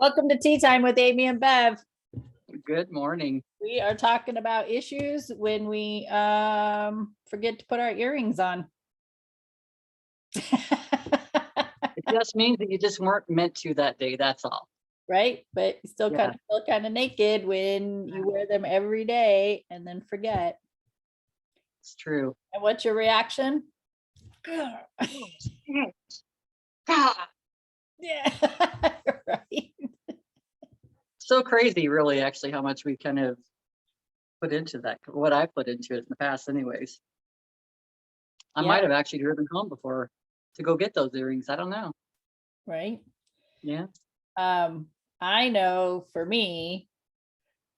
Welcome to Tea Time with Amie and Bev. Good morning. We are talking about issues when we forget to put our earrings on. It just means that you just weren't meant to that day. That's all. Right? But you still Yeah. feel kind of naked when you wear them every day and then forget. It's true. And what's your reaction? Yeah. Right. So crazy, really, actually, how much we kind of put into that, what I put into it in the past anyways. I Yeah. might have actually driven home before to go get those earrings. I don't know. Right. Yeah. I know for me,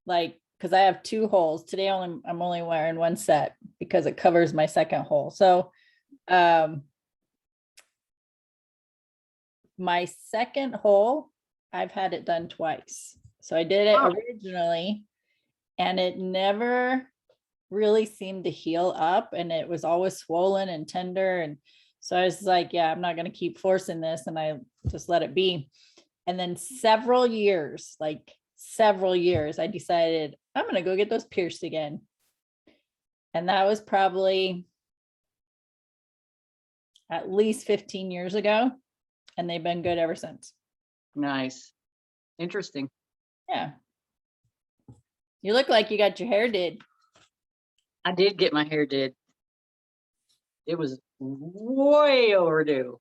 like, because I have two holes today, I'm only wearing one set because it covers my second hole. So my second hole, I've had it done twice. So I did it originally and it never really seemed to heal up, and it was always swollen and tender. And so I was like, yeah, I'm not going to keep forcing this, and I just let it be. And then several years, I decided I'm going to go get those pierced again. And that was probably at least 15 years ago. And they've been good ever since. Nice. Interesting. Yeah. You look like you got your hair did. I did get my hair did. It was way overdue.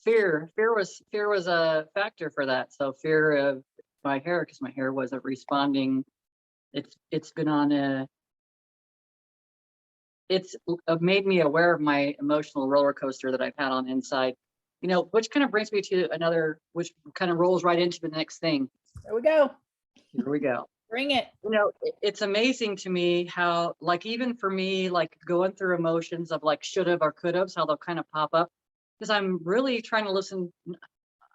Fear was a factor for that. So fear of my hair, because my hair wasn't responding. It's been on it's made me aware of my emotional roller coaster that I've had on inside, which kind of brings me to another, which kind of rolls right into the next thing. There we go. Here we go. Bring it. It's amazing to me how, like, even for me, like going through emotions of like should have or could have, how they'll kind of pop up, because I'm really trying to listen.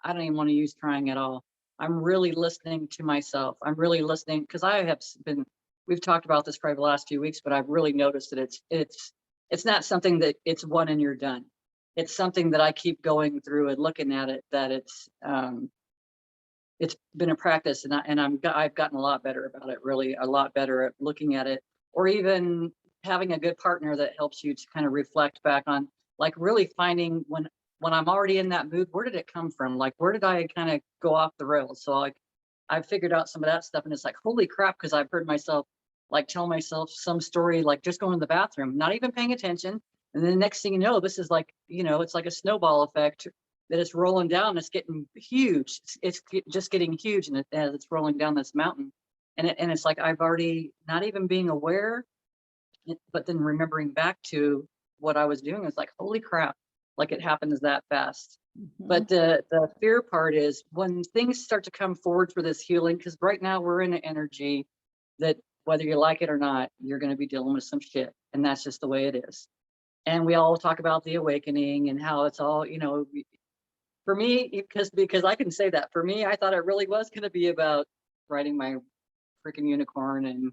I don't even want to use trying at all. I'm really listening to myself. I'm really listening because I have been, we've talked about this probably the last few weeks, but I've really noticed that it's not something that it's one and you're done. It's something that I keep going through and looking at it, that it's been a practice, and I've gotten a lot better about it, really a lot better at looking at it, or even having a good partner that helps you to kind of reflect back on, like, really finding when I'm already in that mood, where did it come from? Like, where did I kind of go off the rails? So like I've figured out some of that stuff, and it's like, holy crap, because I've heard myself like tell myself some story, like just going to the bathroom, not even paying attention. And then the next thing you know, this is like, it's like a snowball effect that it's rolling down. It's getting huge. It's just getting huge, and as it's rolling down this mountain. And it's like I've already not even being aware, but then remembering back to what I was doing. It's like, holy crap, like it happens that fast. Mhm. But the fear part is when things start to come forward for this healing, because right now we're in an energy that, whether you like it or not, you're going to be dealing with some shit. And that's just the way it is. And we all talk about the awakening and how it's all, for me, because I can say that for me, I thought it really was going to be about riding my freaking unicorn and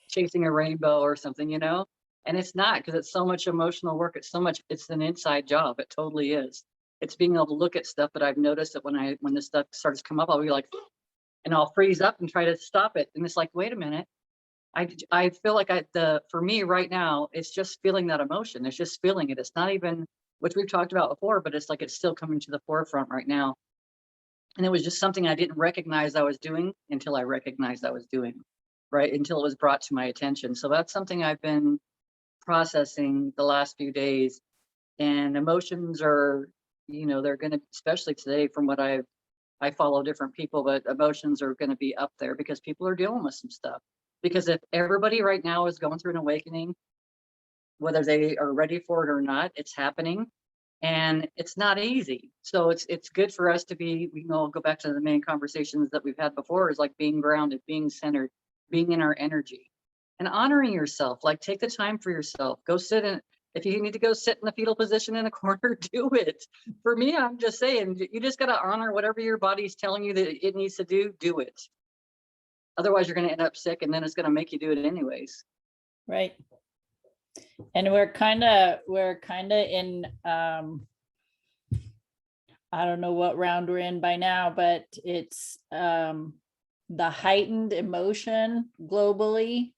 chasing a rainbow or something, and it's not, because it's so much emotional work. It's an inside job. It totally is. It's being able to look at stuff that I've noticed that when this stuff starts to come up, I'll be like, and I'll freeze up and try to stop it. And it's like, wait a minute. I feel like for me right now, it's just feeling that emotion. It's just feeling it. It's not even, which we've talked about before, but it's like, it's still coming to the forefront right now. And it was just something I didn't recognize I was doing until I recognized I was doing, right? Until it was brought to my attention. So that's something I've been processing the last few days. And emotions are, they're going to, especially today, from what I follow different people, but emotions are going to be up there because people are dealing with some stuff. Because if everybody right now is going through an awakening, whether they are ready for it or not, it's happening, and it's not easy. So it's good for us to be, go back to the main conversations that we've had before, is like being grounded, being centered, being in our energy, and honoring yourself. Like, take the time for yourself. Go sit in. If you need to go sit in the fetal position in a corner, do it. For me, I'm just saying, you just got to honor whatever your body's telling you that it needs to do it. Otherwise, you're going to end up sick, and then it's going to make you do it anyways. Right. And we're kind of in I don't know what round we're in by now, but it's the heightened emotion globally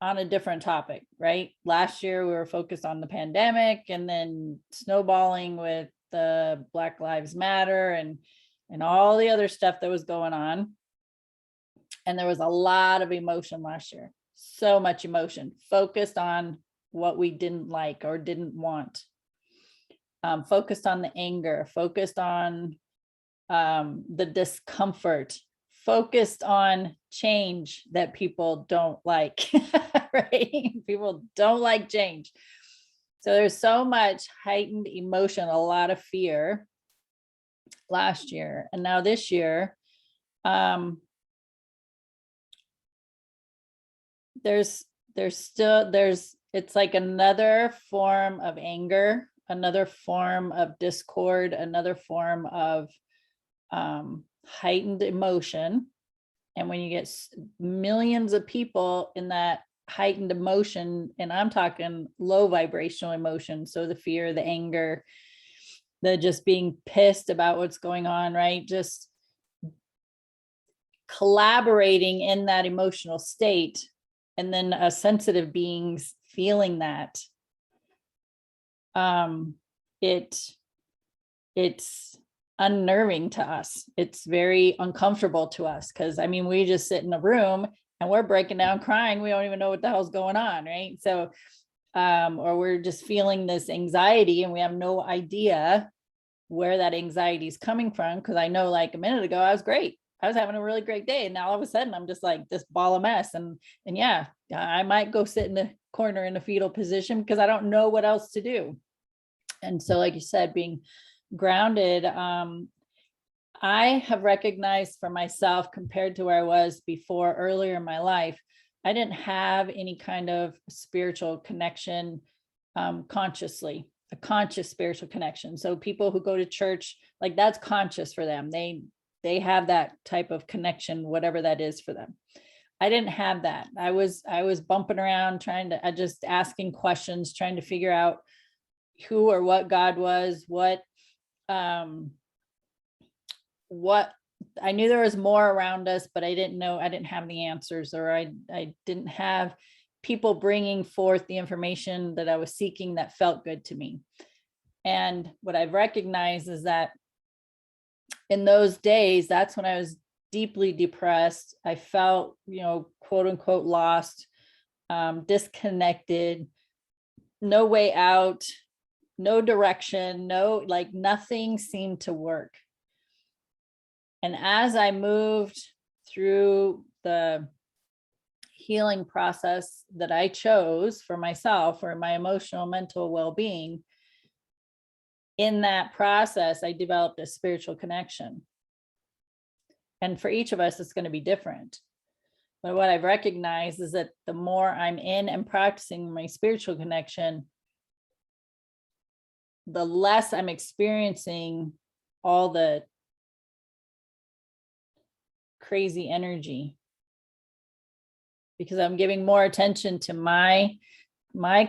on a different topic, right? Last year we were focused on the pandemic and then snowballing with the Black Lives Matter and all the other stuff that was going on. And there was a lot of emotion last year. So much emotion focused on what we didn't like or didn't want. Focused on the anger, focused on the discomfort, focused on change that people don't like, right? People don't like change. So there's so much heightened emotion, a lot of fear last year. And now this year, it's like another form of anger, another form of discord, another form of heightened emotion. And when you get millions of people in that heightened emotion, and I'm talking low vibrational emotion, so the fear, the anger, the just being pissed about what's going on, right? Just collaborating in that emotional state, and then a sensitive beings feeling that, it's unnerving to us. It's very uncomfortable to us because I mean, we just sit in a room and we're breaking down crying. We don't even know what the hell's going on, right? So, or we're just feeling this anxiety and we have no idea where that anxiety is coming from. Because I know, like a minute ago, I was great. I was having a really great day, and now all of a sudden, I'm just like this ball of mess. And yeah, I might go sit in the corner in a fetal position because I don't know what else to do. And so, like you said, being grounded, I have recognized for myself, compared to where I was before earlier in my life, I didn't have any kind of spiritual connection consciously, a conscious spiritual connection. So people who go to church, like that's conscious for them. They have that type of connection, whatever that is for them. I didn't have that. I was bumping around just asking questions, trying to figure out who or what God was, what I knew there was more around us, but I didn't know, I didn't have the answers, or I didn't have people bringing forth the information that I was seeking that felt good to me. And what I've recognized is that in those days, that's when I was deeply depressed. I felt, quote unquote, lost, disconnected, no way out, no direction, nothing seemed to work. And as I moved through the healing process that I chose for myself, for my emotional, mental well-being, in that process, I developed a spiritual connection. And for each of us, it's going to be different. But what I've recognized is that the more I'm in and practicing my spiritual connection, the less I'm experiencing all the crazy energy, because I'm giving more attention to my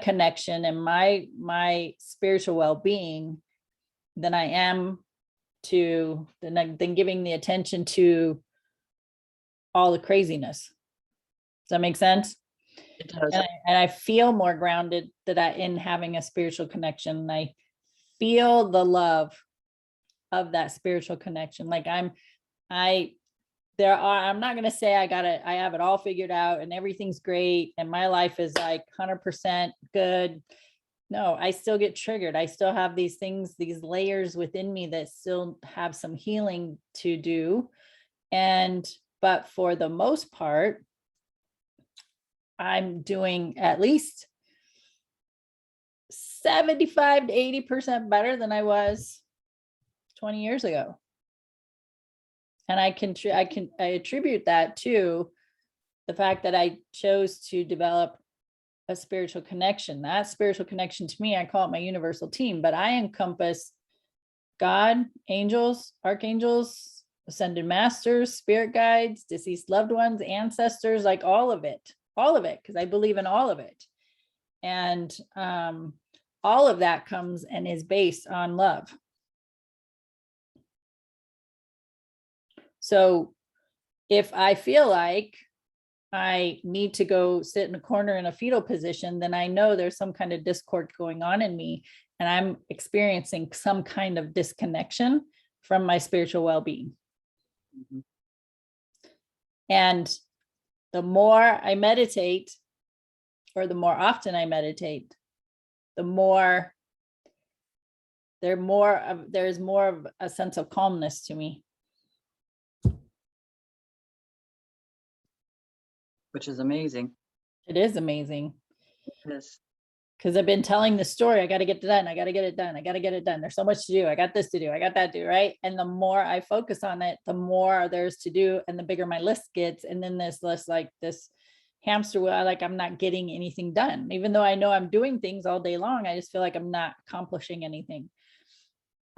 connection and my spiritual well-being than I am than giving the attention to all the craziness. Does that make sense? It does. And I feel more grounded in having a spiritual connection. And I feel the love of that spiritual connection. Like I'm not going to say I have it all figured out and everything's great and my life is like 100% good. No, I still get triggered. I still have these things, these layers within me that still have some healing to do. But for the most part, I'm doing at least 75 to 80% better than I was 20 years ago. And I attribute that to the fact that I chose to develop a spiritual connection. That spiritual connection, to me, I call it my universal team, but I encompass God, angels, archangels, ascended masters, spirit guides, deceased loved ones, ancestors, like all of it, because I believe in all of it. And all of that comes and is based on love. So if I feel like I need to go sit in a corner in a fetal position, then I know there's some kind of discord going on in me, and I'm experiencing some kind of disconnection from my spiritual well-being. Mm-hmm. And the more I meditate, or the more often I meditate, the more there's more of a sense of calmness to me. Which is amazing. It is amazing. Yes. Because I've been telling the story, I got to get it done. I got to get it done. I got to get it done. There's so much to do. I got this to do. I got that to do. Right. And the more I focus on it, the more there's to do, and the bigger my list gets. And then this list, like this hamster wheel, like I'm not getting anything done. Even though I know I'm doing things all day long, I just feel like I'm not accomplishing anything.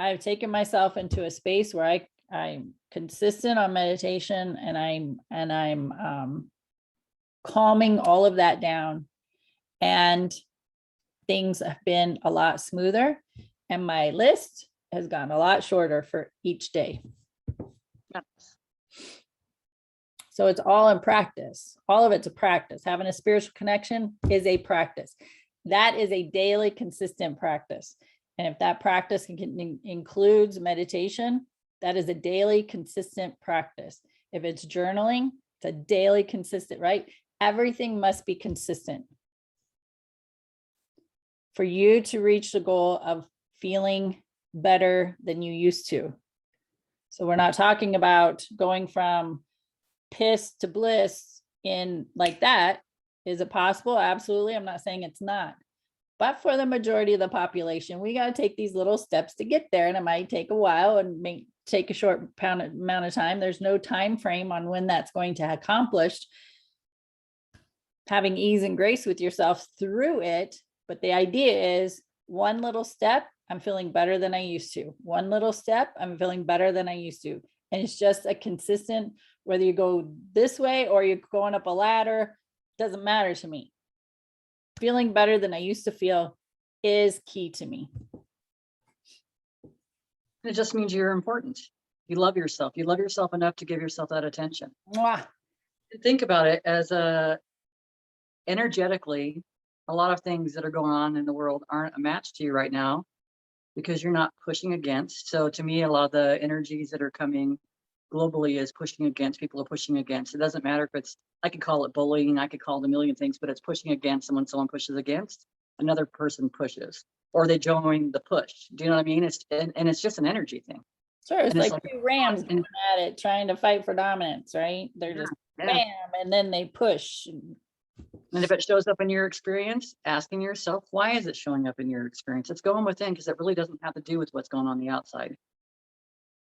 I've taken myself into a space where I'm consistent on meditation, and I'm calming all of that down, and things have been a lot smoother, and my list has gotten a lot shorter for each day. Yes. So it's all in practice. All of it's a practice. Having a spiritual connection is a practice. That is a daily consistent practice. And if that practice includes meditation, that is a daily consistent practice. If it's journaling, it's a daily consistent, right? Everything must be consistent for you to reach the goal of feeling better than you used to. So we're not talking about going from piss to bliss in like that. Is it possible? Absolutely. I'm not saying it's not. But for the majority of the population, we got to take these little steps to get there. And it might take a while and take a short amount of time. There's no time frame on when that's going to accomplish. Having ease and grace with yourself through it. But the idea is one little step, I'm feeling better than I used to. One little step, I'm feeling better than I used to. And it's just a consistent, whether you go this way or you're going up a ladder, doesn't matter to me. Feeling better than I used to feel is key to me. It just means you're important. You love yourself. You love yourself enough to give yourself that attention. Mwah. Think about it as energetically, a lot of things that are going on in the world aren't a match to you right now because you're not pushing against. So to me, a lot of the energies that are coming globally is pushing against. People are pushing against. It doesn't matter if it's, I could call it bullying, I could call it a million things, but it's pushing against. And when someone pushes against, another person pushes, or they join the push. Do you know what I mean? It's and it's just an energy thing. Sure, it's And like two rams going at it, trying to fight for dominance, right? They're just bam, and then they push. And if it shows up in your experience, asking yourself, why is it showing up in your experience? It's going within, because it really doesn't have to do with what's going on the outside.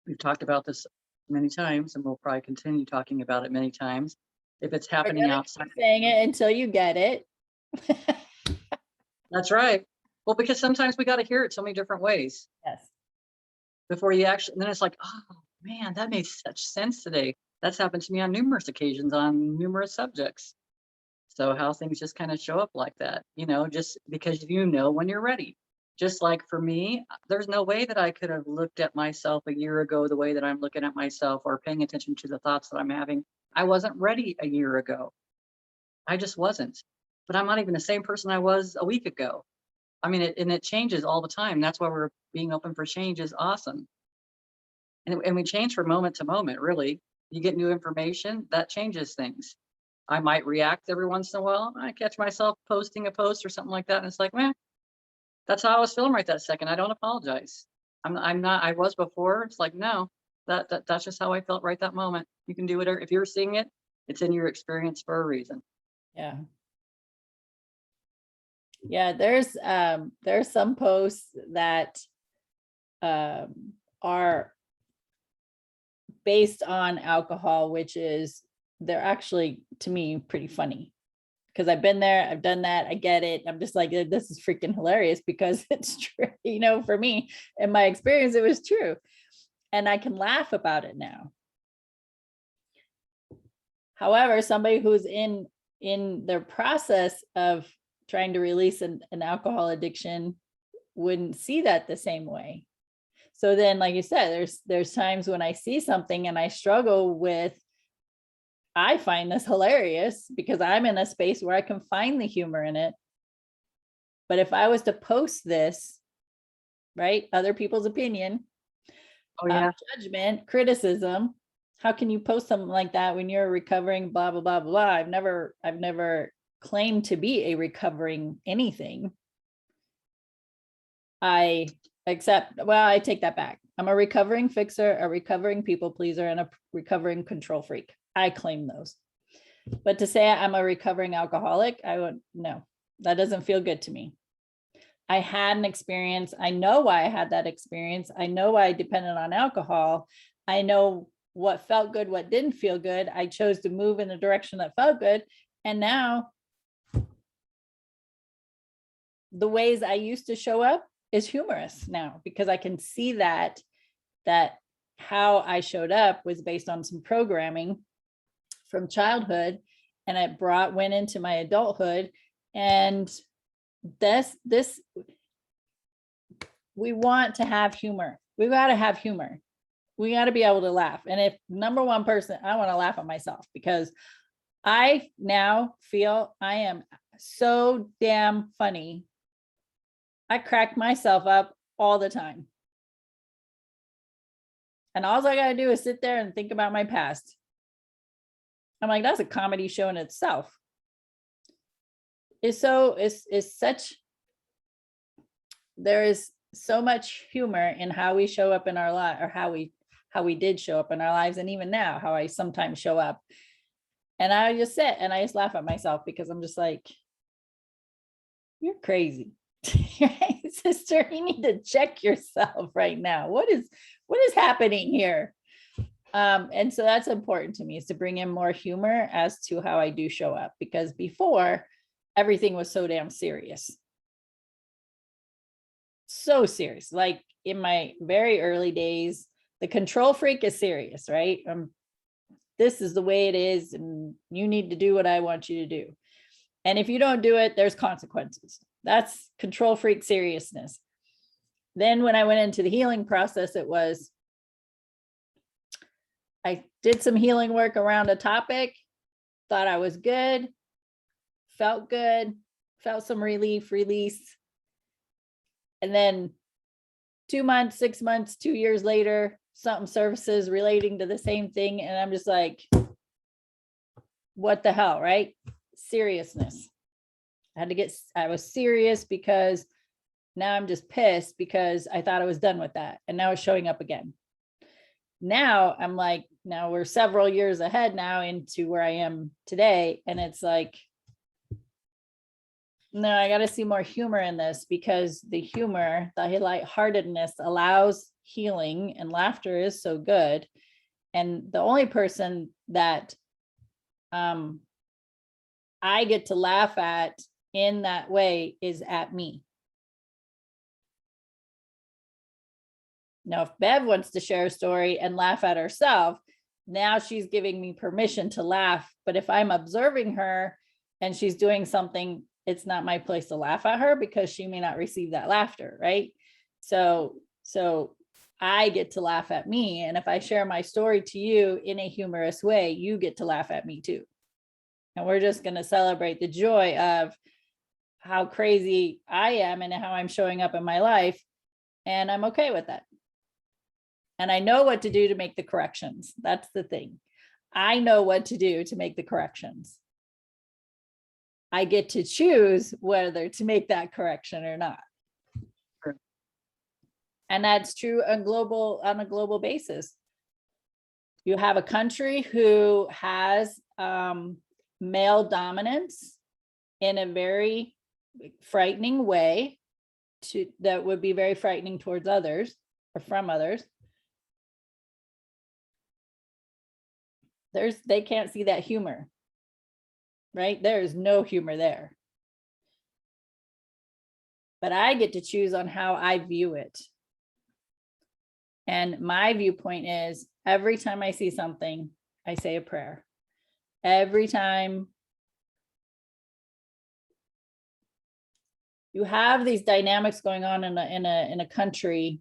We've talked about this many times, and we'll probably continue talking about it many times. If it's happening outside. Saying it until you get it. That's right. Well, because sometimes we got to hear it so many different ways. Yes. Before you actually, then it's like, oh man, that made such sense today. That's happened to me on numerous occasions on numerous subjects. So how things just kind of show up like that, you know, just because you know when you're ready. Just like for me, there's no way that I could have looked at myself a year ago the way that I'm looking at myself or paying attention to the thoughts that I'm having. I wasn't ready a year ago. I just wasn't. But I'm not even the same person I was a week ago. I mean, it changes all the time. That's why we're being open for change is awesome. And we change from moment to moment, really. You get new information, that changes things. I might react every once in a while. I catch myself posting a post or something like that. And it's like, man, that's how I was feeling right that second. I don't apologize. I'm not, I was before. It's like, no, that's just how I felt right that moment. You can do whatever. If you're seeing it, it's in your experience for a reason. Yeah. Yeah, there's some posts that are based on alcohol, which is, they're actually, to me, pretty funny. Because I've been there, I've done that, I get it. I'm just like, this is freaking hilarious because it's true, you know, for me, in my experience, it was true. And I can laugh about it now. However, somebody who's in their process of trying to release an alcohol addiction, wouldn't see that the same way. So then, like you said, there's times when I see something and I struggle with, I find this hilarious because I'm in a space where I can find the humor in it. But if I was to post this, right, other people's opinion, Oh yeah. judgment, criticism, how can you post something like that when you're recovering, blah, blah, blah, blah. I've never claimed to be a recovering anything. I take that back. I'm a recovering fixer, a recovering people pleaser, and a recovering control freak. I claim those. But to say I'm a recovering alcoholic, no, that doesn't feel good to me. I had an experience. I know why I had that experience. I know why I depended on alcohol. I know what felt good, what didn't feel good. I chose to move in the direction that felt good. And now the ways I used to show up is humorous now, because I can see that how I showed up was based on some programming from childhood, and it went into my adulthood. And this we want to have humor. We got to have humor. We got to be able to laugh. And if number one person, I want to laugh at myself, because I now feel I am so damn funny. I crack myself up all the time. And all I got to do is sit there and think about my past. I'm like, that's a comedy show in itself. There is so much humor in how we show up in our life, or how we did show up in our lives. And even now, how I sometimes show up. And I just sit and I just laugh at myself, because I'm just like, you're crazy. Sister, you need to check yourself right now. What is happening here? And so that's important to me, is to bring in more humor as to how I do show up, because before everything was so damn serious. So serious. Like in my very early days, the control freak is serious, right? This is the way it is, and you need to do what I want you to do. And if you don't do it, there's consequences. That's control freak seriousness. Then when I went into the healing process, I did some healing work around a topic, thought I was good, felt some relief, release. And then 2 months, 6 months, 2 years later, something surfaces relating to the same thing. And I'm just like, what the hell, right? Seriousness. I was serious, because now I'm just pissed because I thought I was done with that. And now it's showing up again. Now I'm like, now we're several years ahead now into where I am today. And it's like, no, I got to see more humor in this, because the humor, the lightheartedness allows healing, and laughter is so good. And the only person that I get to laugh at in that way is at me. Now, if Bev wants to share a story and laugh at herself, now she's giving me permission to laugh. But if I'm observing her and she's doing something, it's not my place to laugh at her, because she may not receive that laughter, right? So I get to laugh at me. And if I share my story to you in a humorous way, you get to laugh at me too. And we're just going to celebrate the joy of how crazy I am and how I'm showing up in my life. And I'm okay with that. And I know what to do to make the corrections. That's the thing. I know what to do to make the corrections. I get to choose whether to make that correction or not. Sure. And that's true on a global basis. You have a country who has male dominance in a very frightening way, that would be very frightening towards others or from others. They can't see that humor, right? There is no humor there. But I get to choose on how I view it. And my viewpoint is, every time I see something, I say a prayer. Every time you have these dynamics going on in a country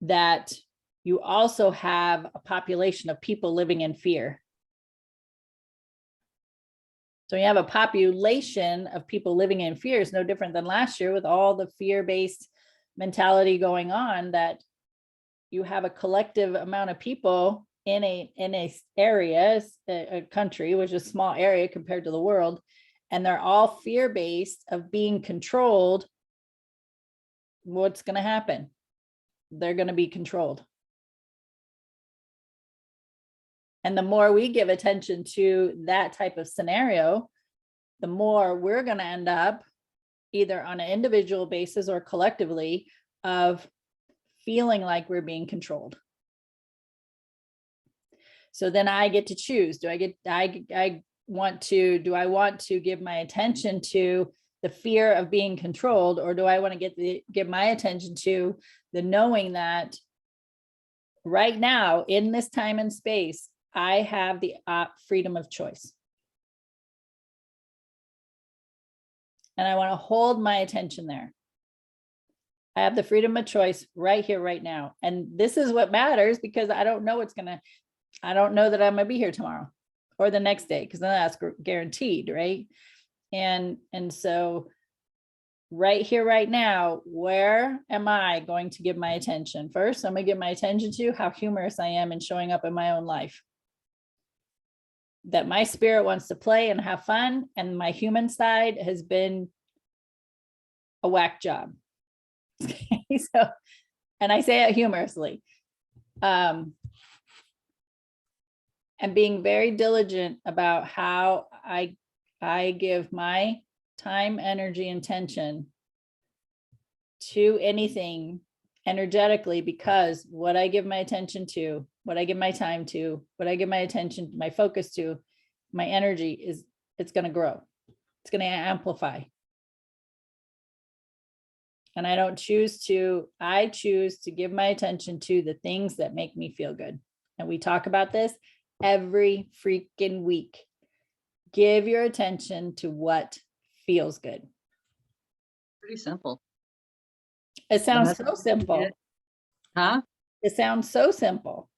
that you also have a population of people living in fear. So you have a population of people living in fear. It's no different than last year with all the fear-based mentality going on, that you have a collective amount of people in a area, a country, which is a small area compared to the world, and they're all fear-based of being controlled. What's going to happen? They're going to be controlled. And the more we give attention to that type of scenario, the more we're going to end up either on an individual basis or collectively of feeling like we're being controlled. So then I get to choose. Do I want to give my attention to the fear of being controlled, or do I want to give my attention to the knowing that right now in this time and space, I have the freedom of choice. And I want to hold my attention there. I have the freedom of choice right here, right now. And this is what matters, because I don't know I don't know that I'm going to be here tomorrow or the next day, because then that's guaranteed, right? And so right here, right now, where am I going to give my attention? First, I'm going to give my attention to how humorous I am in showing up in my own life. That my spirit wants to play and have fun, and my human side has been a whack job. So, and I say it humorously. And being very diligent about how I give my time, energy, and attention to anything energetically, because what I give my attention to, what I give my time to, what I give my attention, my focus to, my energy it's going to grow. It's going to amplify. And I choose to give my attention to the things that make me feel good. And we talk about this every freaking week. Give your attention to what feels good. Pretty simple. It sounds so simple. Huh? It sounds so simple.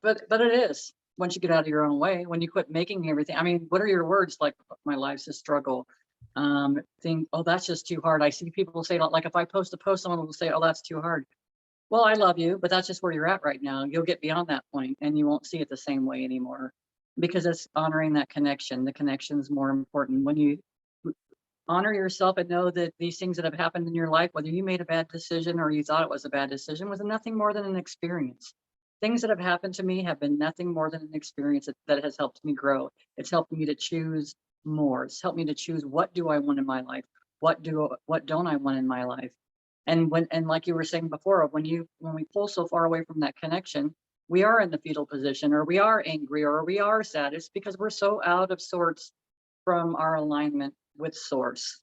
But it is, once you get out of your own way, when you quit making everything. I mean, what are your words? Like, my life's a struggle. Think, oh, that's just too hard. I see people say, like, if I post a post, someone will say, oh, that's too hard. Well, I love you, but that's just where you're at right now. You'll get beyond that point and you won't see it the same way anymore, because it's honoring that connection. The connection is more important. When you honor yourself and know that these things that have happened in your life, whether you made a bad decision or you thought it was a bad decision, was nothing more than an experience. Things that have happened to me have been nothing more than an experience that has helped me grow. It's helped me to choose more. It's helped me to choose, what do I want in my life? What don't I want in my life? And like you were saying before, when we pull so far away from that connection, we are in the fetal position, or we are angry, or we are sad. It's because we're so out of sorts from our alignment with source.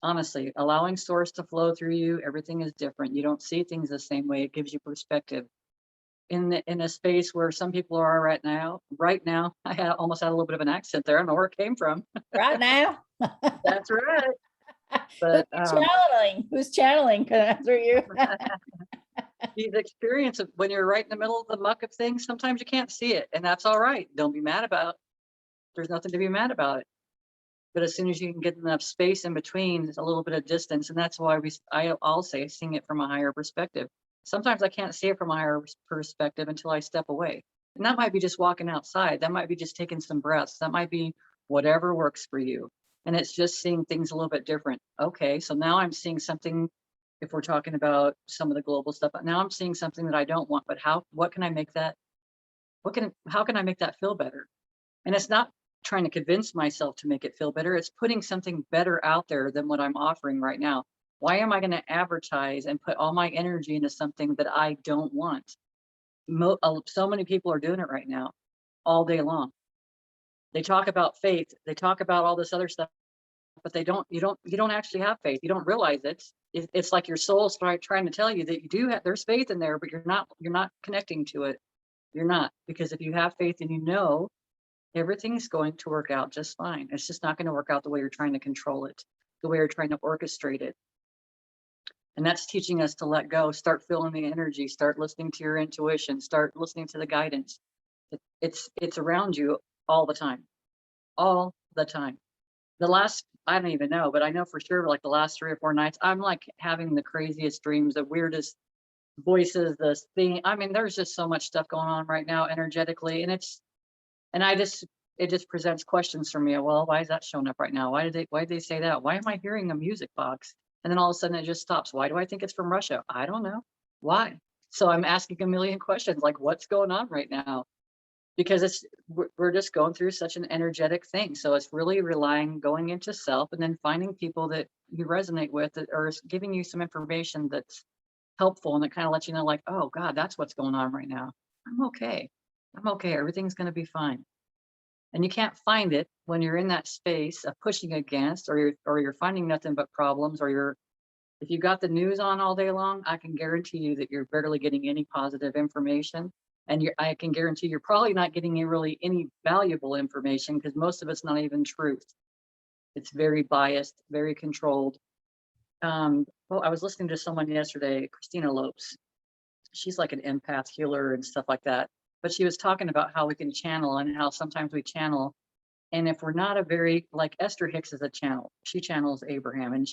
Honestly, allowing source to flow through you, everything is different. You don't see things the same way. It gives you perspective. In a space where some people are right now, I almost had a little bit of an accent there. I don't know where it came from. Right now. That's right. But who's channeling? Through you. These experiences, when you're right in the middle of the muck of things, sometimes you can't see it, and that's all right. Don't be mad about it. There's nothing to be mad about it. But as soon as you can get enough space in between, there's a little bit of distance, and that's why I'll say, seeing it from a higher perspective. Sometimes I can't see it from a higher perspective until I step away, and that might be just walking outside. That might be just taking some breaths. That might be whatever works for you. And it's just seeing things a little bit different. Okay, so now I'm seeing something. If we're talking about some of the global stuff, now I'm seeing something that I don't want, but how can I make that feel better? And it's not trying to convince myself to make it feel better. It's putting something better out there than what I'm offering right now. Why am I going to advertise and put all my energy into something that I don't want? So many people are doing it right now, all day long. They talk about faith. They talk about all this other stuff, but you don't actually have faith. You don't realize it's like your soul's trying to tell you that you do have, there's faith in there, but you're not connecting to it. You're not, because if you have faith and you know, everything's going to work out just fine. It's just not going to work out the way you're trying to control it. the way we're trying to orchestrate it. And that's teaching us to let go, start feeling the energy, start listening to your intuition, start listening to the guidance. It's around you all the time, all the time. I don't even know, but I know for sure, like the last 3 or 4 nights, I'm like having the craziest dreams, the weirdest voices, this thing. I mean, there's just so much stuff going on right now energetically. And it just presents questions for me. Well, why is that showing up right now? Why did they say that? Why am I hearing a music box? And then all of a sudden it just stops. Why do I think it's from Russia? I don't know. Why? So I'm asking a million questions, like what's going on right now? Because we're just going through such an energetic thing. So it's really going into self and then finding people that you resonate with that are giving you some information that's helpful and it kind of lets you know, like, oh God, that's what's going on right now. I'm okay. I'm okay. Everything's going to be fine. And you can't find it when you're in that space of pushing against, or you're finding nothing but problems, if you got the news on all day long, I can guarantee you that you're barely getting any positive information. And I can guarantee you're probably not getting any valuable information because most of it's not even truth. It's very biased, very controlled. Well, I was listening to someone yesterday, Christina Lopes. She's like an empath healer and stuff like that. But she was talking about how we can channel and how sometimes we channel. And if we're not like Esther Hicks is a channel, she channels Abraham and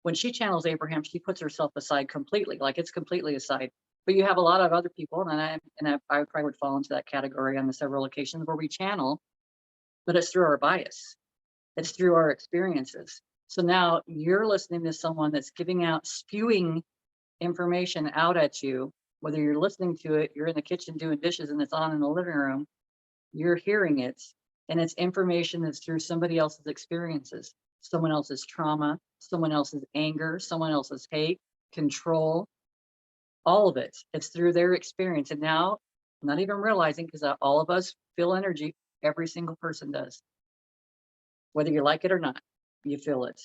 when she channels Abraham, she puts herself aside completely, like it's completely aside. But you have a lot of other people, and I probably would fall into that category on the several occasions where we channel, but it's through our bias. It's through our experiences. So now you're listening to someone that's spewing information out at you, whether you're listening to it, you're in the kitchen doing dishes and it's on in the living room, you're hearing it, and it's information that's through somebody else's experiences, someone else's trauma, someone else's anger, someone else's hate, control, all of it. It's through their experience. And now, not even realizing, because all of us feel energy, every single person does. Whether you like it or not, you feel it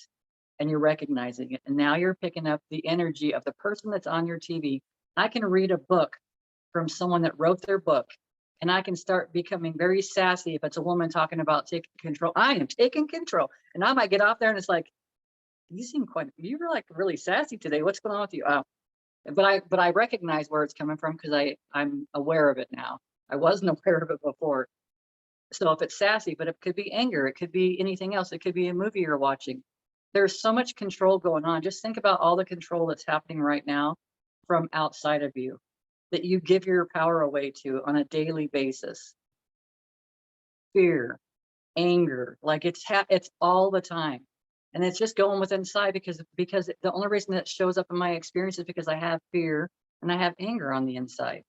and you're recognizing it. And now you're picking up the energy of the person that's on your TV. I can read a book from someone that wrote their book, and I can start becoming very sassy if it's a woman talking about taking control. I am taking control. And I might get off there and it's like, you were like really sassy today. What's going on with you? But I recognize where it's coming from because I'm aware of it now. I wasn't aware of it before. So if it's sassy, but it could be anger, it could be anything else. It could be a movie you're watching. There's so much control going on. Just think about all the control that's happening right now from outside of you that you give your power away to on a daily basis. Fear, anger, like it's all the time. And it's just going with inside because the only reason that shows up in my experience is because I have fear and I have anger on the inside,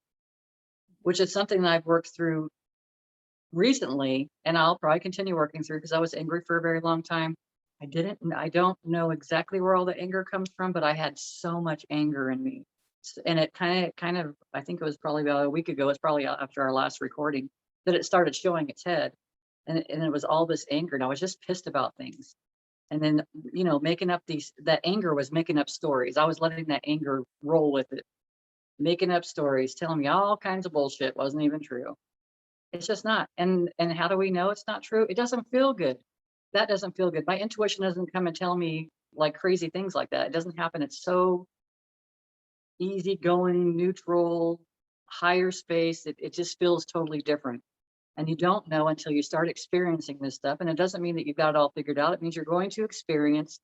which is something that I've worked through recently, and I'll probably continue working through because I was angry for a very long time. I don't know exactly where all the anger comes from, but I had so much anger in me. And it kind of, I think it was probably about a week ago, it's probably after our last recording, that it started showing its head. And it was all this anger, and I was just pissed about things. And then, making up that anger was making up stories. I was letting that anger roll with it, making up stories, telling me all kinds of bullshit wasn't even true. It's just not. And how do we know it's not true? It doesn't feel good. That doesn't feel good. My intuition doesn't come and tell me like crazy things like that. It doesn't happen. It's so easygoing, neutral, higher space. It just feels totally different. And you don't know until you start experiencing this stuff. And it doesn't mean that you've got it all figured out. It means you're going to experience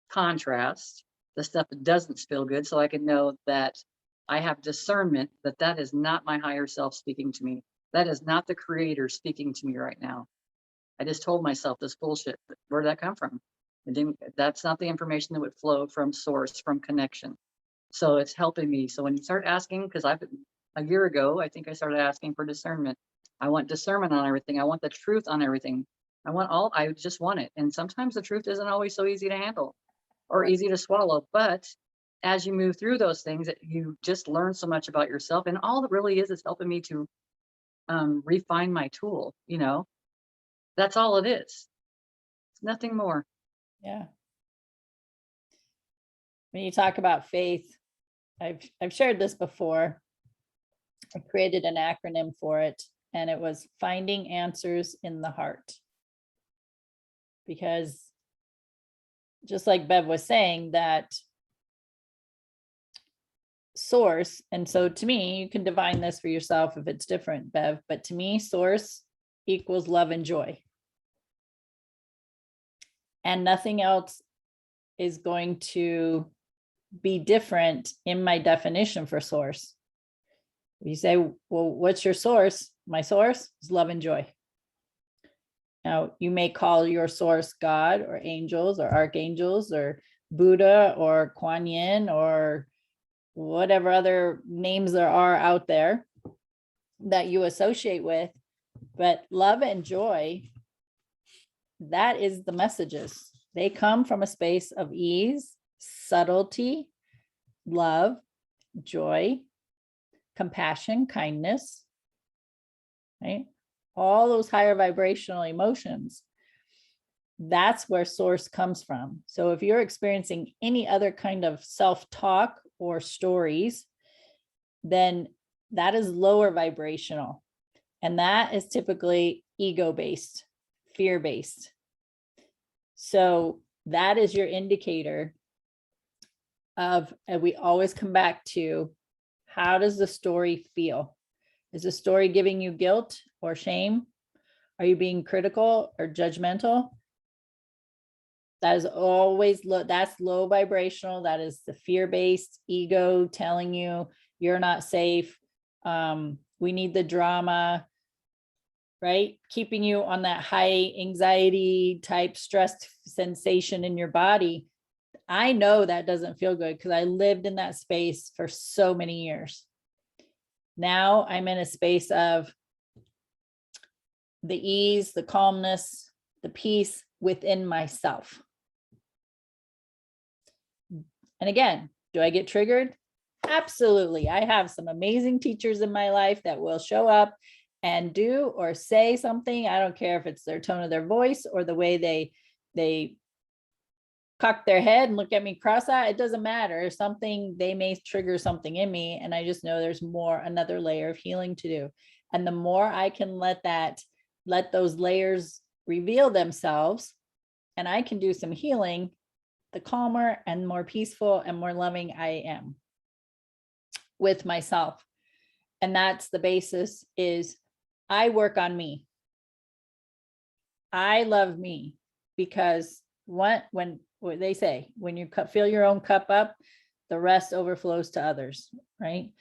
contrast, the stuff that doesn't feel good. So I can know that I have discernment that is not my higher self speaking to me. That is not the creator speaking to me right now. I just told myself this bullshit. Where'd that come from? That's not the information that would flow from source, from connection. So it's helping me. So when you start asking, because a year ago, I think I started asking for discernment. I want discernment on everything. I want the truth on everything. I just want it. And sometimes the truth isn't always so easy to handle or easy to swallow. But as you move through those things, you just learn so much about yourself. And all that really is helping me to refine my tool. That's all it is. It's nothing more. Yeah. When you talk about faith, I've shared this before. I created an acronym for it, and it was finding answers in the heart. Because just like Bev was saying, that source, and so to me, you can define this for yourself if it's different, Bev, but to me, source equals love and joy. And nothing else is going to be different in my definition for source. You say, well, what's your source? My source is love and joy. Now, you may call your source God or angels or archangels or Buddha or Kuan Yin or whatever other names there are out there that you associate with. But love and joy, that is the messages. They come from a space of ease, subtlety, love, joy, compassion, kindness, right? All those higher vibrational emotions. That's where source comes from. So if you're experiencing any other kind of self-talk or stories, then that is lower vibrational. And that is typically ego-based, fear-based. So that is your indicator of, and we always come back to, how does the story feel? Is the story giving you guilt or shame? Are you being critical or judgmental? That is always low, that's low vibrational. That is the fear-based ego telling you you're not safe. We need the drama, right? Keeping you on that high anxiety type stress sensation in your body. I know that doesn't feel good because I lived in that space for so many years. Now I'm in a space of the ease, the calmness, the peace within myself. And again, do I get triggered? Absolutely. I have some amazing teachers in my life that will show up and do or say something. I don't care if it's their tone of their voice or the way they cock their head and look at me cross-eyed. It doesn't matter. Something, they may trigger something in me, and I just know there's more, another layer of healing to do. And the more I can let those layers reveal themselves, and I can do some healing, the calmer and more peaceful and more loving I am with myself. And that's the basis, is I work on me. I love me, because what they say, when you fill your own cup up, the rest overflows to others, right?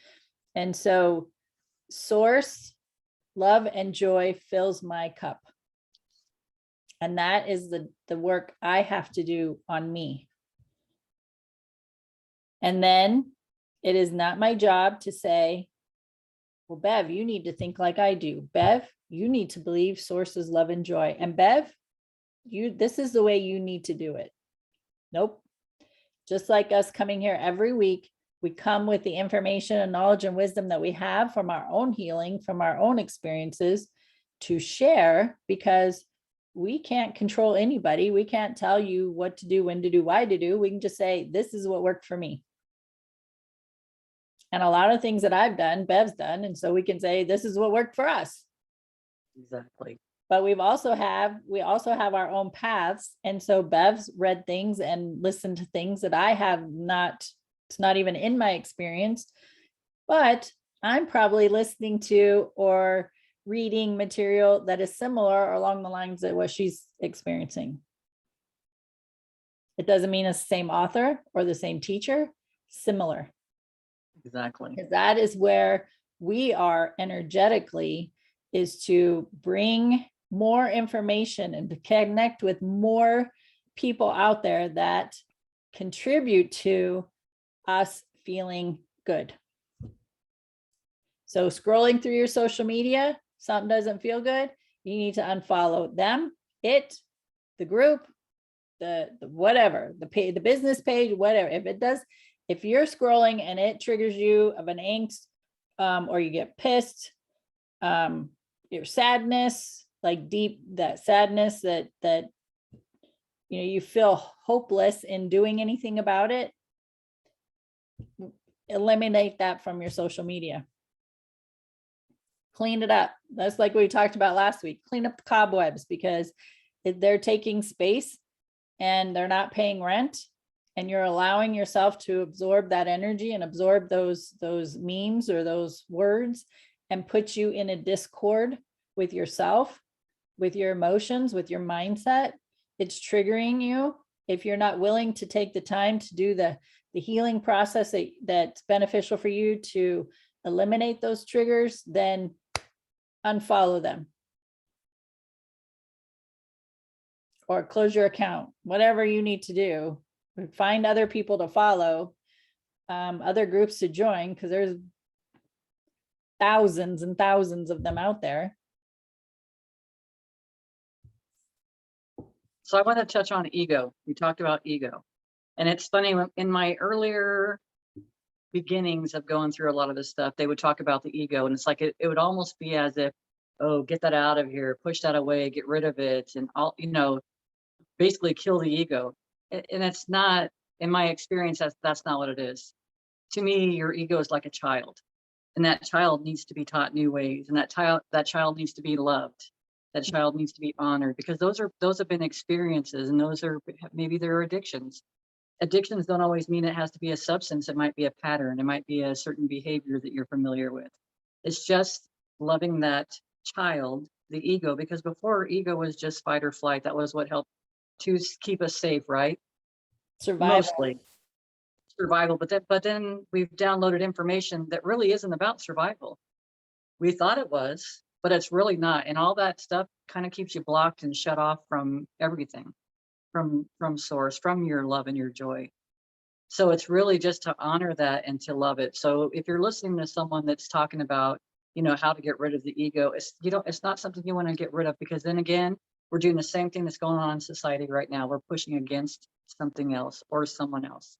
And so source, love and joy fills my cup. And that is the work I have to do on me. And then it is not my job to say, well, Bev, you need to think like I do. Bev, you need to believe source is love and joy. And Bev, this is the way you need to do it. Nope. Just like us coming here every week, we come with the information and knowledge and wisdom that we have from our own healing, from our own experiences to share, because we can't control anybody. We can't tell you what to do, when to do, why to do. We can just say, this is what worked for me. And a lot of things that I've done, Bev's done. And so we can say, this is what worked for us. Exactly. But we also have our own paths. And so Bev's read things and listened to things that I have not, it's not even in my experience, but I'm probably listening to or reading material that is similar or along the lines of what she's experiencing. It doesn't mean it's the same author or the same teacher, similar. Exactly. Because that is where we are energetically, is to bring more information and to connect with more people out there that contribute to us feeling good. So scrolling through your social media, something doesn't feel good, you need to unfollow them, the group, the whatever, the business page, whatever. If it does, if you're scrolling and it triggers you of an angst, or you get pissed, your sadness, like deep, that sadness that you feel hopeless in doing anything about it, eliminate that from your social media. Clean it up. That's like we talked about last week. Clean up the cobwebs, because they're taking space and they're not paying rent, and you're allowing yourself to absorb that energy and absorb those memes or those words and put you in a discord with yourself, with your emotions, with your mindset, it's triggering you. If you're not willing to take the time to do the healing process that's beneficial for you to eliminate those triggers, then unfollow them or close your account, whatever you need to do. Find other people to follow, other groups to join, because there's thousands and thousands of them out there. So I want to touch on ego. We talked about ego. And it's funny, in my earlier beginnings of going through a lot of this stuff, they would talk about the ego. And it's like, it would almost be as if, oh, get that out of here, push that away, get rid of it. And all, basically kill the ego. And it's not, in my experience, that's not what it is. To me, your ego is like a child. And that child needs to be taught new ways. And that child needs to be loved. That child needs to be honored, because those have been experiences, and those are maybe their addictions. Addictions don't always mean it has to be a substance. It might be a pattern. It might be a certain behavior that you're familiar with. It's just loving that child, the ego, because before, ego was just fight or flight. That was what helped to keep us safe, right? Survival. Mostly survival. But then we've downloaded information that really isn't about survival. We thought it was, but it's really not. And all that stuff kind of keeps you blocked and shut off from everything, from source, from your love and your joy. So it's really just to honor that and to love it. So if you're listening to someone that's talking about, how to get rid of the ego, it's not something you want to get rid of, because then again, we're doing the same thing that's going on in society right now. We're pushing against something else or someone else.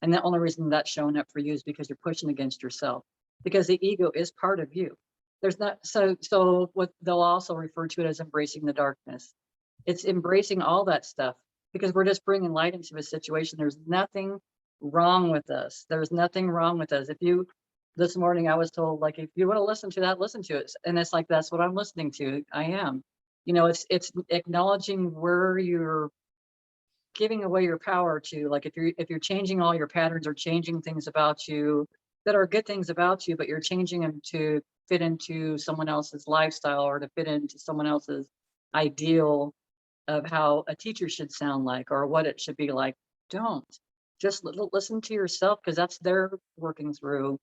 And the only reason that's showing up for you is because you're pushing against yourself, because the ego is part of you. There's not, so what they'll also refer to it as embracing the darkness. It's embracing all that stuff, because we're just bringing light into a situation. There's nothing wrong with us. There's nothing wrong with us. This morning I was told, like, if you want to listen to that, listen to it. And it's like, that's what I'm listening to. I am, it's acknowledging where you're giving away your power to. Like, if you're changing all your patterns or changing things about you that are good things about you, but you're changing them to fit into someone else's lifestyle or to fit into someone else's ideal of how a teacher should sound like or what it should be like, don't. Just listen to yourself, because that's their working through,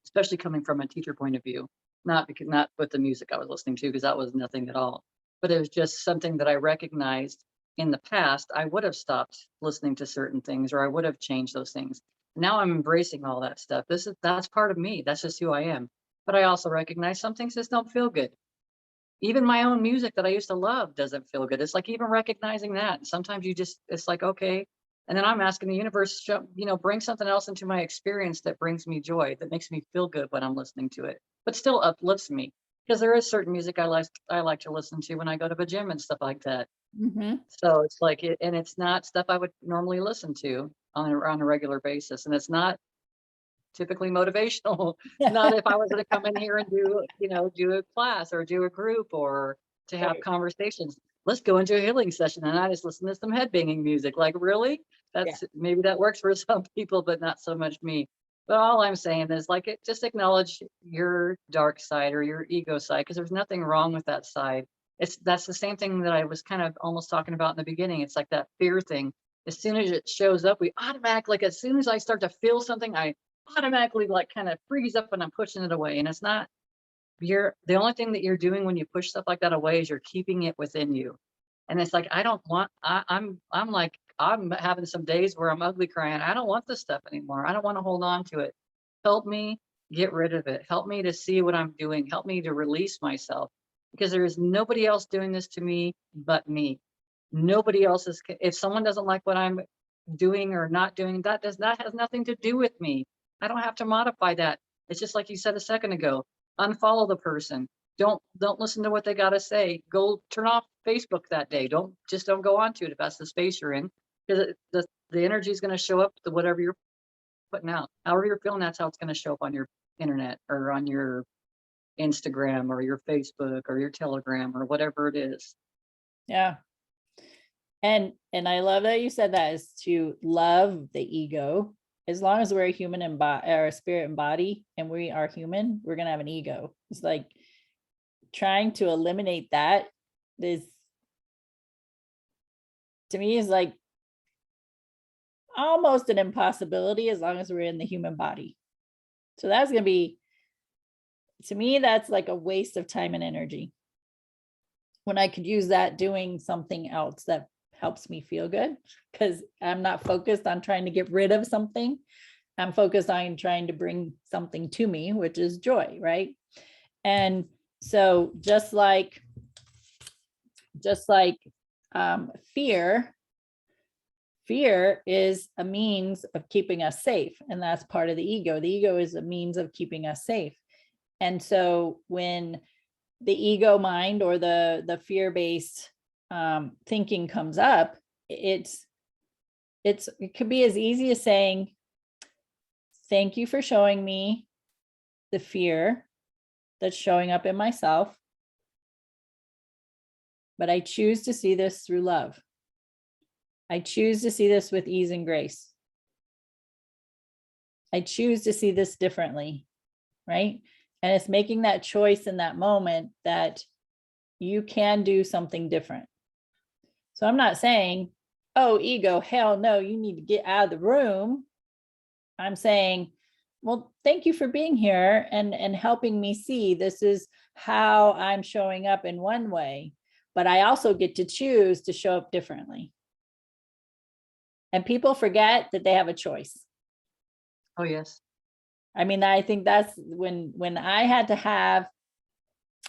especially coming from a teacher point of view. Not with the music I was listening to, because that was nothing at all. But it was just something that I recognized in the past. I would have stopped listening to certain things, or I would have changed those things. Now I'm embracing all that stuff. That's part of me. That's just who I am. But I also recognize some things just don't feel good. Even my own music that I used to love doesn't feel good. It's like even recognizing that. Sometimes it's like, okay. And then I'm asking the universe, bring something else into my experience that brings me joy, that makes me feel good when I'm listening to it, but still uplifts me. Because there is certain music I like to listen to when I go to the gym and stuff like that. Mm-hmm. So it's like, and it's not stuff I would normally listen to on a regular basis. And it's not typically motivational. Not if I was going to come in here and do a class or do a group or to have Right. conversations. Let's go into a healing session and I just listen to some head banging music. Like, really? Maybe that works for some people, but not so much me. But all I'm saying is, like, just acknowledge your dark side or your ego side, because there's nothing wrong with that side. That's the same thing that I was kind of almost talking about in the beginning. It's like that fear thing. As soon as it shows up, we automatically, like, as soon as I start to feel something, I automatically like kind of freeze up and I'm pushing it away. And it's not, the only thing that you're doing when you push stuff like that away is you're keeping it within you. And it's like, I'm having some days where I'm ugly crying. I don't want this stuff anymore. I don't want to hold on to it. Help me get rid of it. Help me to see what I'm doing. Help me to release myself, because there is nobody else doing this to me but me. Nobody else is. If someone doesn't like what I'm doing or not doing, that has nothing to do with me. I don't have to modify that. It's just like you said a second ago. Unfollow the person. Don't listen to what they got to say. Go turn off Facebook that day. Don't go on to it if that's the space you're in, because the energy is going to show up to whatever you're putting out. However you're feeling, that's how it's going to show up on your internet or on your Instagram or your Facebook or your Telegram or whatever it is. Yeah. And I love that you said that, is to love the ego. As long as we're a human and or a spirit and body, and we are human, we're gonna have an ego. It's like trying to eliminate that is, to me, is like almost an impossibility as long as we're in the human body. So that's gonna be, to me, that's like a waste of time and energy, when I could use that doing something else that helps me feel good, because I'm not focused on trying to get rid of something. I'm focused on trying to bring something to me, which is joy, right? And so just like fear is a means of keeping us safe, and that's part of the ego. The ego is a means of keeping us safe. And so when the ego mind or the fear-based thinking comes up, it could be as easy as saying, thank you for showing me the fear that's showing up in myself, but I choose to see this through love. I choose to see this with ease and grace. I choose to see this differently, right? And it's making that choice in that moment that you can do something different. So I'm not saying, oh, ego, hell no, you need to get out of the room. I'm saying, well, thank you for being here and helping me see this is how I'm showing up in one way, but I also get to choose to show up differently. And people forget that they have a choice. Oh, yes. I mean, I think that's when I had to have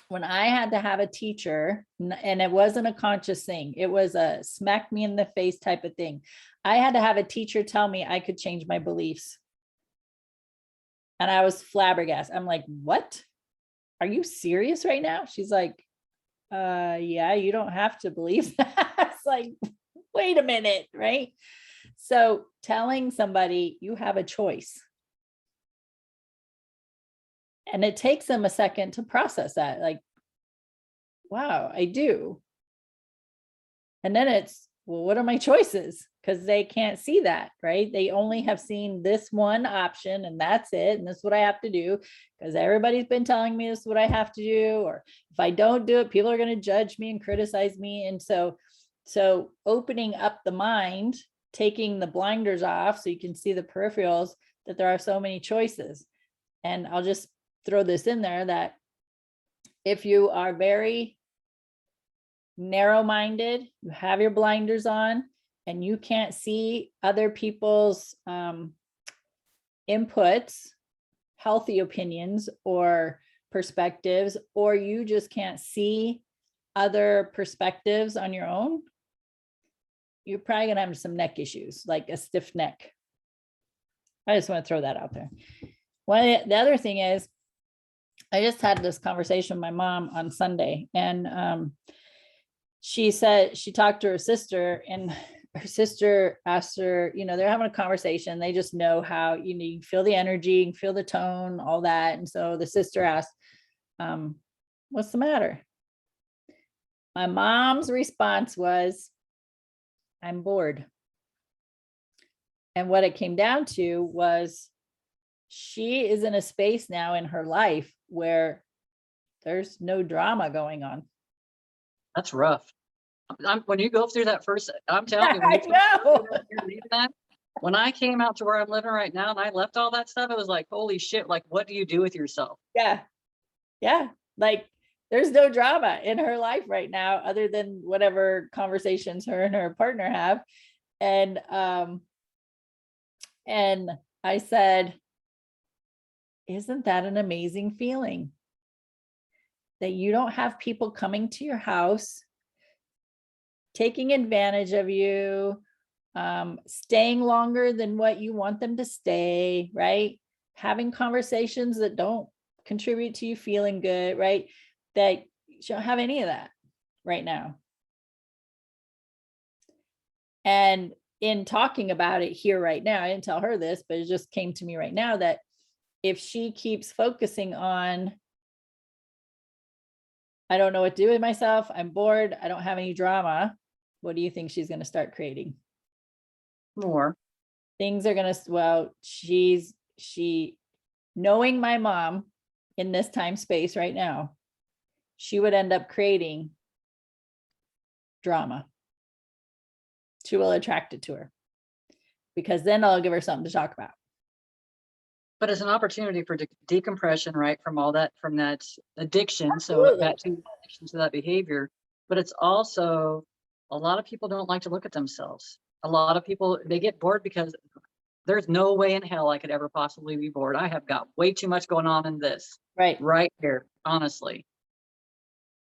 a teacher, and it wasn't a conscious thing, it was a smack me in the face type of thing. I had to have a teacher tell me I could change my beliefs. And I was flabbergasted. I'm like, what? Are you serious right now? She's like, yeah, you don't have to believe that. It's like, wait a minute, right? So telling somebody you have a choice, and it takes them a second to process that, like, wow, I do. And then it's, well, what are my choices? Because they can't see that, right? They only have seen this one option and that's it. And this is what I have to do because everybody's been telling me this is what I have to do. Or if I don't do it, people are going to judge me and criticize me. And so opening up the mind, taking the blinders off so you can see the peripherals, that there are so many choices. And I'll just throw this in there that if you are very narrow-minded, you have your blinders on, and you can't see other people's inputs, healthy opinions or perspectives, or you just can't see other perspectives on your own, you're probably gonna have some neck issues, like a stiff neck. I just want to throw that out there. The other thing is, I just had this conversation with my mom on Sunday, and she said she talked to her sister, and her sister asked her, they're having a conversation. They just know how, you feel the energy, you can feel the tone, all that. And so the sister asked, what's the matter? My mom's response was, I'm bored. And what it came down to was she is in a space now in her life where there's no drama going on. That's rough. When you go through that first, I'm telling you, when you when I came out to where I'm living right now and I left all that stuff, it was like, holy shit, like, what do you do with yourself? Yeah. Yeah. Like, there's no drama in her life right now, other than whatever conversations her and her partner have. And I said, isn't that an amazing feeling? That you don't have people coming to your house, taking advantage of you, staying longer than what you want them to stay, right? Having conversations that don't contribute to you feeling good, right? That you don't have any of that right now. And in talking about it here right now, I didn't tell her this, but it just came to me right now that if she keeps focusing on, I don't know what to do with myself, I'm bored, I don't have any drama, what do you think she's going to start creating? More. Things are going to, well, she, knowing my mom in this time space right now, she would end up creating drama. She will attract it to her because then I'll give her something to talk about. But it's an opportunity for decompression, right? From all that, from that addiction. Absolutely. So back to addiction to that behavior. But it's also, a lot of people don't like to look at themselves. A lot of people, they get bored because there's no way in hell I could ever possibly be bored. I have got way too much going on in this right here, honestly.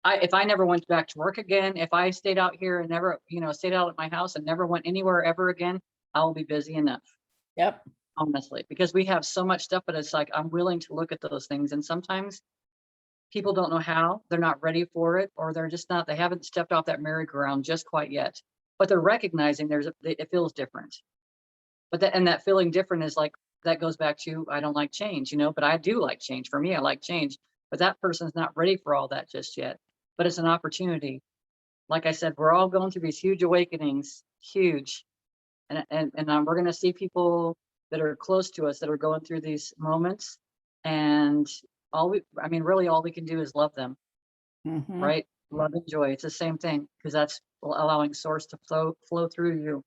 If I never went back to work again, if I stayed out here and never, stayed out at my house and never went anywhere ever again, I will be busy enough. Yep. Honestly, because we have so much stuff, but it's like, I'm willing to look at those things. And sometimes people don't know how, they're not ready for it, or they're just not, they haven't stepped off that merry-go-round just quite yet, but they're recognizing it feels different. But that feeling different is like, that goes back to, I don't like change, but I do like change. For me, I like change, but that person's not ready for all that just yet. But it's an opportunity. Like I said, we're all going through these huge awakenings, huge. And we're going to see people that are close to us that are going through these moments. And really all we can do is love them, right? Love and joy. It's the same thing, because that's allowing source to flow through you,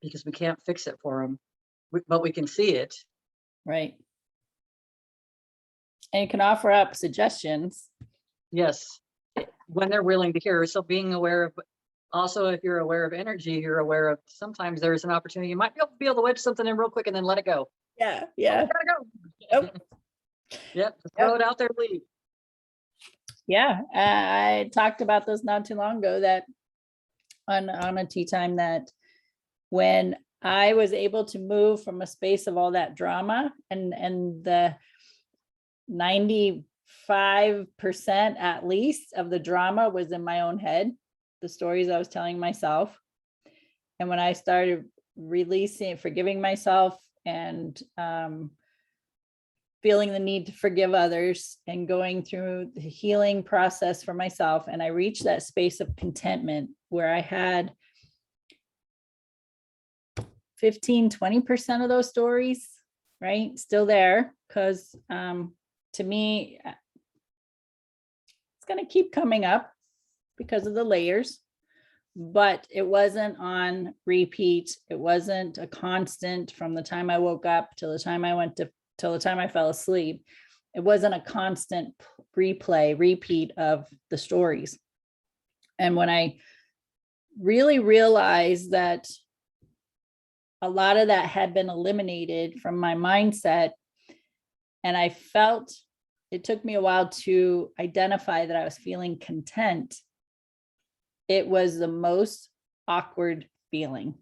because we can't fix it for them, but we can see it. Right. And you can offer up suggestions. Yes, when they're willing to hear. So being aware of, also, if you're aware of energy, you're aware of, sometimes there's an opportunity. You might be able to wedge something in real quick and then let it go. Yeah. Oh, gotta go. Yep. Throw it out there, leave. Yeah. I talked about this not too long ago, that on a tea time, that when I was able to move from a space of all that drama, and the 95% at least of the drama was in my own head, the stories I was telling myself. And when I started releasing, forgiving myself, and feeling the need to forgive others, and going through the healing process for myself, and I reached that space of contentment where I had 15-20% of those stories, right, still there, because to me, it's going to keep coming up because of the layers, but it wasn't on repeat. It wasn't a constant from the time I woke up till the time I fell asleep. It wasn't a constant repeat of the stories. And when I really realized that a lot of that had been eliminated from my mindset, and I felt, it took me a while to identify that I was feeling content. It was the most awkward feeling,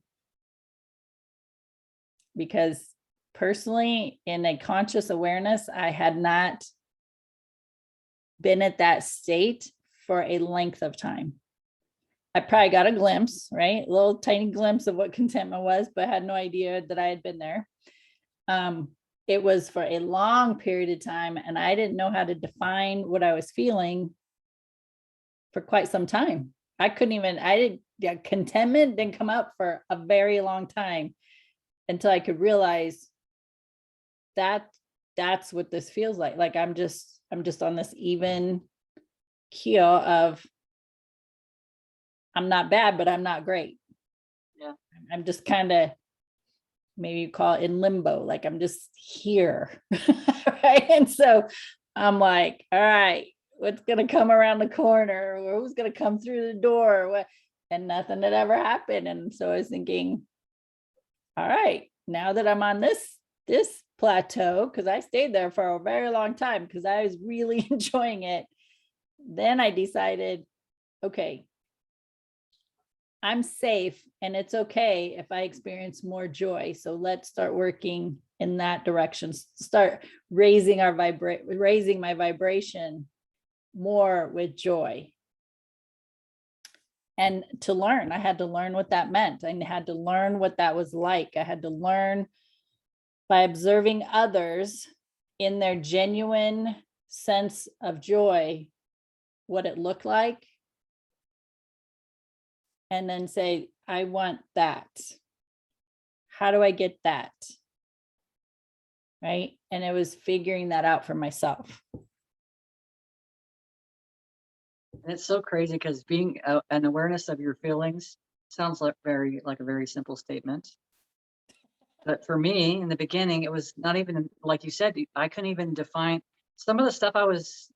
because personally, in a conscious awareness, I had not been at that state for a length of time. I probably got a glimpse, right? A little tiny glimpse of what contentment was, but I had no idea that I had been there. It was for a long period of time, and I didn't know how to define what I was feeling for quite some time. Contentment didn't come up for a very long time until I could realize that that's what this feels like. Like I'm just on this even keel of, I'm not bad, but I'm not great. Yeah. I'm just kind of, maybe you call it in limbo, like I'm just here. Right. And so I'm like, all right, what's going to come around the corner, or who's going to come through the door? What? And nothing had ever happened. And so I was thinking, all right, now that I'm on this plateau, because I stayed there for a very long time because I was really enjoying it. Then I decided, okay, I'm safe, and it's okay if I experience more joy. So let's start working in that direction. Start raising my vibration more with joy. And to learn, I had to learn what that meant. I had to learn what that was like. I had to learn by observing others in their genuine sense of joy, what it looked like. and then say, I want that. How do I get that? Right. And it was figuring that out for myself. And it's so crazy because being an awareness of your feelings sounds like a very simple statement. But for me, in the beginning, it was not even like you said. I couldn't even define some of the stuff I was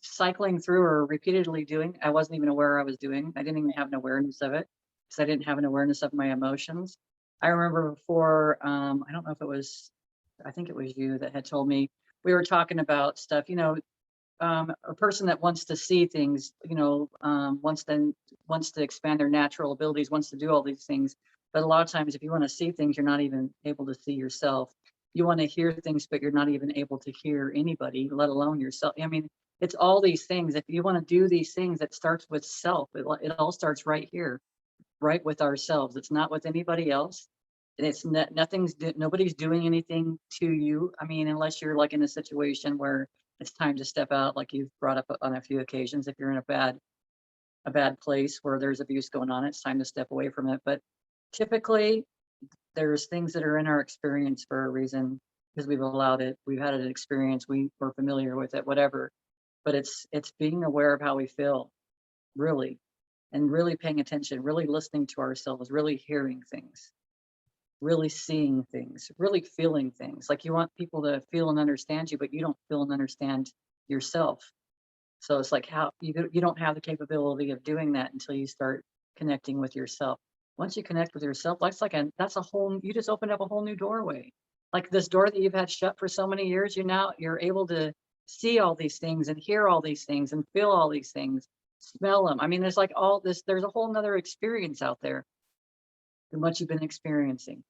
cycling through or repeatedly doing. I wasn't even aware I was doing. I didn't even have an awareness of it because I didn't have an awareness of my emotions. I remember before. I don't know if it was. I think it was you that had told me we were talking about stuff. A person that wants to see things, wants to expand their natural abilities, wants to do all these things. But a lot of times, if you want to see things, you're not even able to see yourself. You want to hear things, but you're not even able to hear anybody, let alone yourself. I mean, it's all these things. If you want to do these things, it starts with self. It all starts right here, right with ourselves. It's not with anybody else. And it's nobody's doing anything to you. I mean, unless you're like in a situation where it's time to step out, like you've brought up on a few occasions. If you're in a bad place where there's abuse going on, it's time to step away from it. But typically there's things that are in our experience for a reason because we've allowed it. We've had an experience. We're familiar with it, whatever. But it's being aware of how we feel, really, and really paying attention, really listening to ourselves, really hearing things, really seeing things, really feeling things. Like you want people to feel and understand you, but you don't feel and understand yourself. So it's like how you don't have the capability of doing that until you start connecting with yourself. Once you connect with yourself, that's a whole, you just opened up a whole new doorway. Like this door that you've had shut for so many years, you're able to see all these things and hear all these things and feel all these things, smell them. I mean, there's like all this, there's a whole nother experience out there than what you've been experiencing.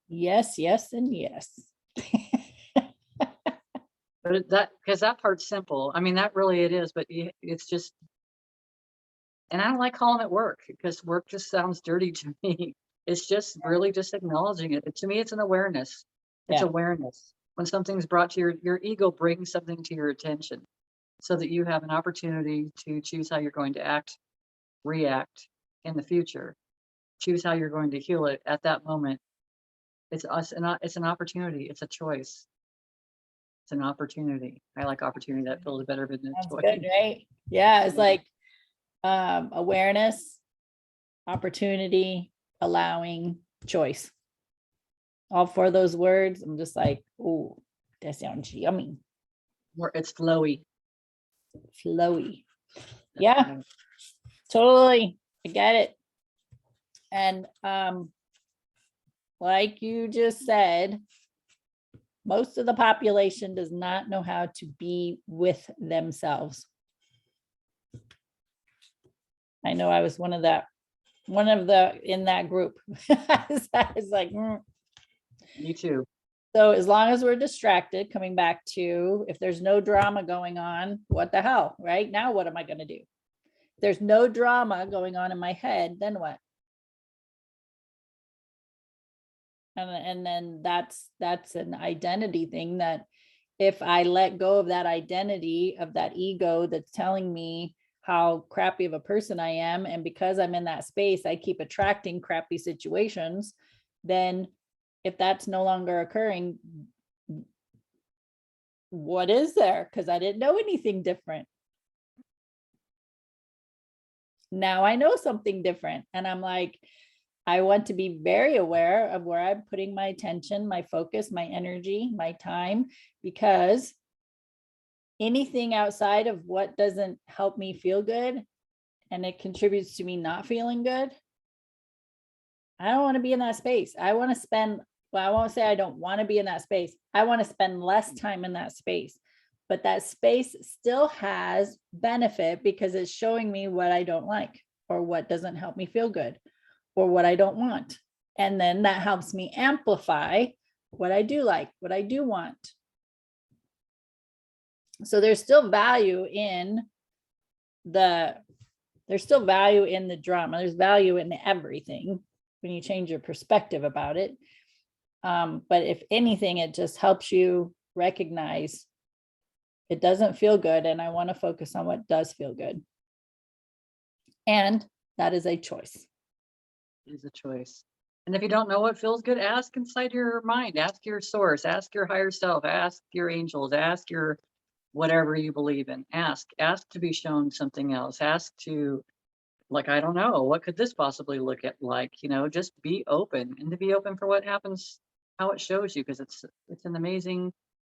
Yes, yes, and yes. But because that part's simple. I mean, that really it is, but it's just, and I don't like calling it work because work just sounds dirty to me. It's just really just acknowledging it. To me, it's an awareness. It's Yeah. awareness. When something's brought to your ego brings something to your attention so that you have an opportunity to choose how you're going to act, react in the future. Choose how you're going to heal it at that moment. It's us, and it's an opportunity. It's a choice. It's an opportunity. I like opportunity. That feels better than a Sounds choice. good, right? Yeah, it's like awareness, opportunity, allowing, choice. All four of those words, I'm just like, oh, that sounds yummy, Or it's flowy. flowy. Yeah, totally. I get it. And like you just said, most of the population does not know how to be with themselves. I know I was one of the in that group. I was like, Me too. So as long as we're distracted, coming back to if there's no drama going on, what the hell, right? Now what am I going to do? If there's no drama going on in my head, then what? And then that's an identity thing that if I let go of that identity of that ego that's telling me how crappy of a person I am, and because I'm in that space, I keep attracting crappy situations, then if that's no longer occurring, what is there? Because I didn't know anything different. Now I know something different. And I'm like, I want to be very aware of where I'm putting my attention, my focus, my energy, my time, because anything outside of what doesn't help me feel good and it contributes to me not feeling good, I don't want to be in that space. I want to spend, well, I won't say I don't want to be in that space. I want to spend less time in that space. But that space still has benefit because it's showing me what I don't like or what doesn't help me feel good or what I don't want. And then that helps me amplify what I do like, what I do want. So there's still value in the drama. There's value in everything when you change your perspective about it. But if anything, it just helps you recognize It doesn't feel good, and I want to focus on what does feel good. And that is a choice. It is a choice. And if you don't know what feels good, ask inside your mind, ask your source, ask your higher self, ask your angels, ask your whatever you believe in. Ask to be shown something else. Ask to, like, I don't know, what could this possibly look at like, just be open, and to be open for what happens, how it shows you, because it's an amazing,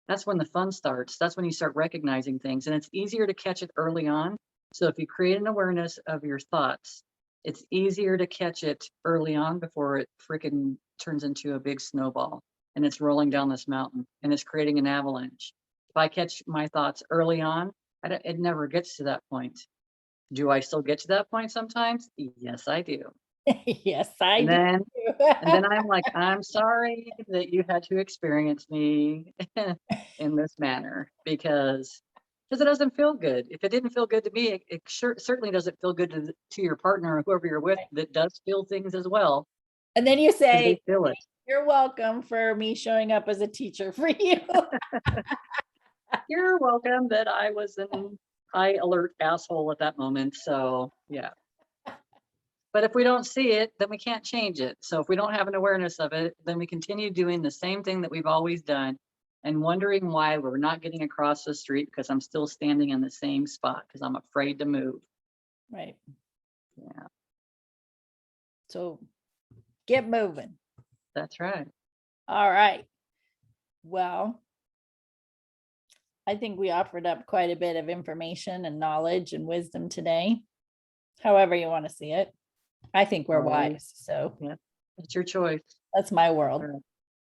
that's when the fun starts. That's when you start recognizing things, and it's easier to catch it early on. So if you create an awareness of your thoughts, it's easier to catch it early on before it freaking turns into a big snowball and it's rolling down this mountain and it's creating an avalanche. If I catch my thoughts early on, it never gets to that point. Do I still get to that point sometimes? Yes, I do. Yes, I And do. then I'm like, I'm sorry that you had to experience me in this manner, because it doesn't feel good. If it didn't feel good to me, it certainly doesn't feel good to your partner or whoever you're with that does feel things as well, And then you because they say, feel it. you're welcome for me showing up as a teacher for you. You're welcome that I was an high alert asshole at that moment. So yeah. But if we don't see it, then we can't change it. So if we don't have an awareness of it, then we continue doing the same thing that we've always done and wondering why we're not getting across the street, because I'm still standing in the same spot because I'm afraid to move. Right. Yeah, So get moving. that's right. All right. Well, I think we offered up quite a bit of information and knowledge and wisdom today. However you want to see it. I think we're wise. So Yeah, it's your choice. that's my world.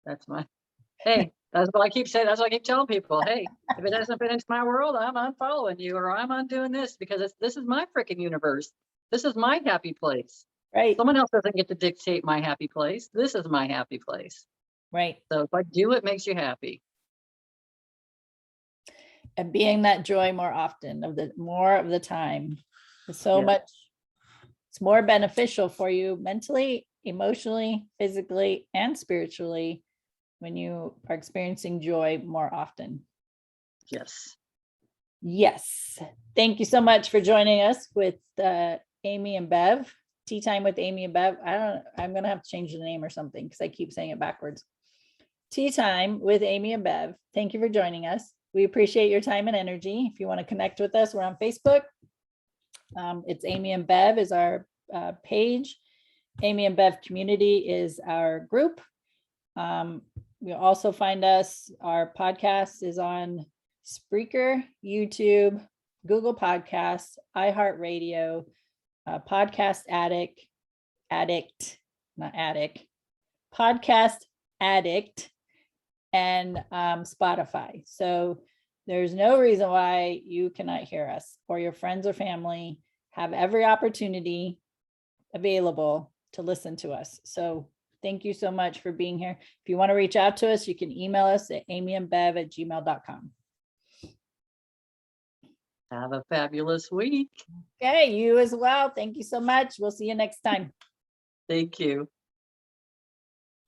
That's my, hey, that's what I keep saying. That's what I keep telling people. Hey, if it doesn't fit into my world, I'm unfollowing you, or I'm undoing this, because this is my freaking universe. This is my happy place. Right. Someone else doesn't get to dictate my happy place. This is my happy place. Right. So if I do what makes you happy. And being that joy more often more of the time is so much, it's more beneficial for you mentally, emotionally, physically, and spiritually when you are experiencing joy more often. Yes. Yes. Thank you so much for joining us with Amie and Bev. Tea Time with Amie and Bev. I'm going to have to change the name or something because I keep saying it backwards. Tea Time with Amie and Bev. Thank you for joining us. We appreciate your time and energy. If you want to connect with us, we're on Facebook. It's Amie and Bev is our page. Amie and Bev Community is our group. You also find us, our podcast is on Spreaker, YouTube, Google Podcasts, iHeartRadio, Podcast Podcast Addict, and Spotify. So there's no reason why you cannot hear us, or your friends or family have every opportunity available to listen to us. So thank you so much for being here. If you want to reach out to us, you can email us at amieandbev@gmail.com. Have a fabulous week. Okay, you as well. Thank you so much. We'll see you next time. Thank you.